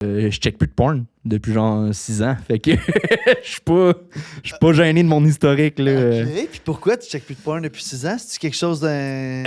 Je check plus de porn depuis genre 6 ans. Fait que je suis pas gêné de mon historique. Là. OK. Puis pourquoi tu checkes plus de porn depuis 6 ans? C'est-tu quelque chose d'un...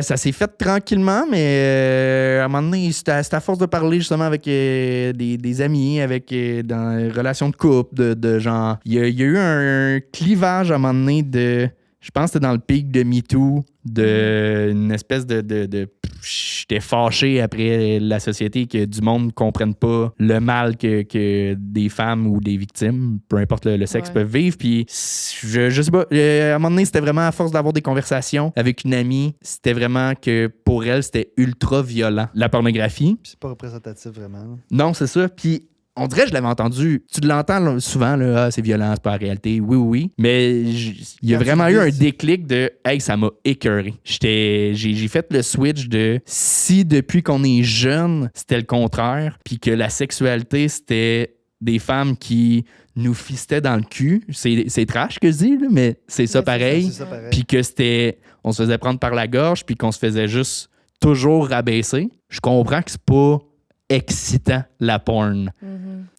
Ça s'est fait tranquillement, mais à un moment donné, c'était à force de parler justement avec des amis, avec dans les relations de couple, de genre. Il y a eu un clivage à un moment donné de. Je pense que c'était dans le pic de MeToo, une espèce de j'étais fâché après la société que du monde ne comprenne pas le mal que des femmes ou des victimes, peu importe le sexe, peuvent vivre. Puis je sais pas, à un moment donné, c'était vraiment à force d'avoir des conversations avec une amie, c'était vraiment que pour elle, c'était ultra violent. La pornographie. C'est pas représentatif vraiment. Là. Non, c'est ça. Puis on dirait que je l'avais entendu. Tu l'entends là, souvent, là, c'est violent, c'est pas la réalité. Oui, oui. Mais il y a vraiment eu un déclic de « Hey, ça m'a écœuré ». J'ai fait le switch de si depuis qu'on est jeune, c'était le contraire, puis que la sexualité, c'était des femmes qui nous fistaient dans le cul. C'est trash que je dis, là, mais c'est ça pareil. Puis que c'était... On se faisait prendre par la gorge, puis qu'on se faisait juste toujours rabaisser. Je comprends que c'est pas excitant, la porn.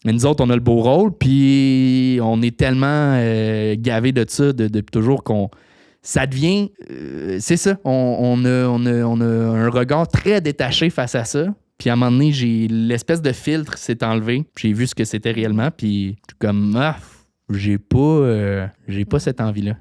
Mais nous autres, on a le beau rôle, puis on est tellement gavés de ça depuis toujours qu'on... Ça devient... c'est ça. On a un regard très détaché face à ça. Puis à un moment donné, l'espèce de filtre s'est enlevé. J'ai vu ce que c'était réellement, puis je suis comme... j'ai pas cette envie-là.